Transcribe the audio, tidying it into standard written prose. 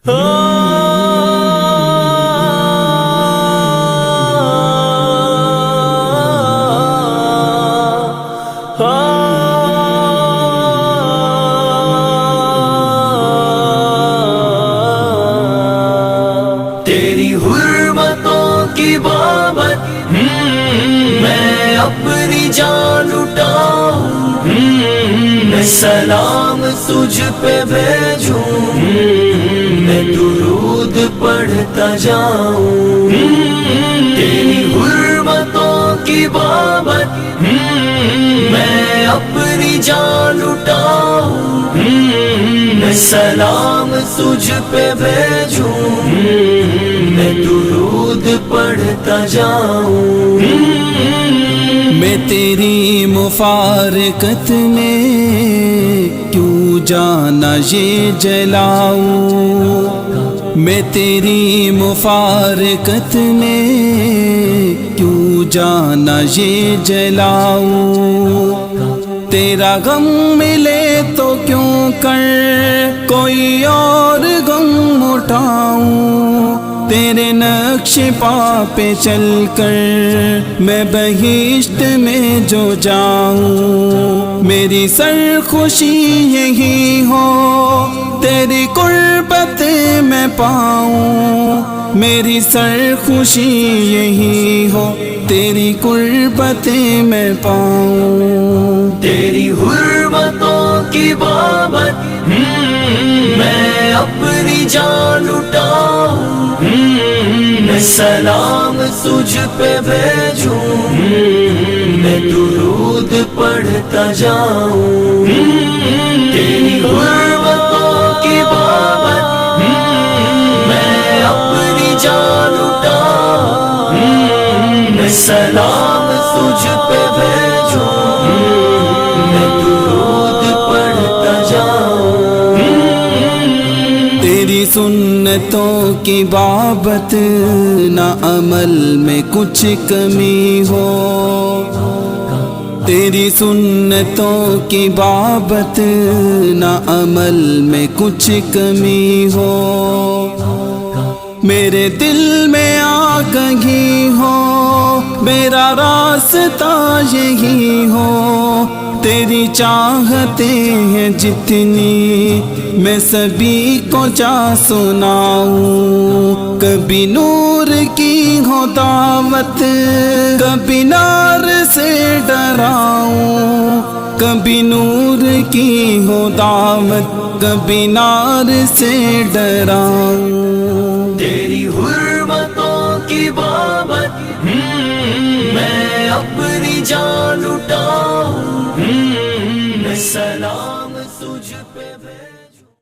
تیری حرمتوں کی بابت میں اپنی جان لٹاؤں، میں سلام تجھ پہ بھیجوں، میں درود پڑھتا جاؤں۔ تیری حرمتوں کی بابت میں اپنی جان لٹاؤں، میں سلام تجھ پہ بھیجوں، میں درود پڑھتا جاؤں۔ میں تیری مفارقت میں کیوں جانا یہ جلاؤں، میں تیری مفارقت میں کیوں جانا یہ جلاؤں، تیرا غم ملے تو کیوں کر کوئی اور غم اٹھاؤں، تیرے نقش پا پہ چل کر میں بہشت میں جو جاؤں، میری سر خوشی یہی ہو تیری قربت میں پاؤں، میری سر خوشی یہی ہو تیری قربت میں پاؤں۔ تیری حرمتوں کی بابت میں اپنی جان لٹاؤں، میں سلام تجھ پہ بھیجوں، میں درود پڑھتا جاؤں۔ تیری حرمتوں کی بابت میں اپنی جان لٹاؤں، میں سلام تجھ پہ بھیجوں، میں درود پڑھتا جاؤں۔ تیری سنتوں کی بابت نہ عمل میں کچھ کمی ہو، تیری سنتوں کی بابت نہ عمل میں کچھ کمی ہو، میرے دل میں آ کہیں ہو میرا راستہ یہی ہو، تیری چاہتیں ہیں جتنی میں سبھی کو جا سناؤں، کبھی نور کی ہو دعوت کبھی نار سے ڈراؤں، کبھی نور کی ہو دعوت کبھی نار سے ڈراؤں۔ تیری حرمتوں کی بابت میں اپنی جان لٹاؤں، میں سلام تجھ پہ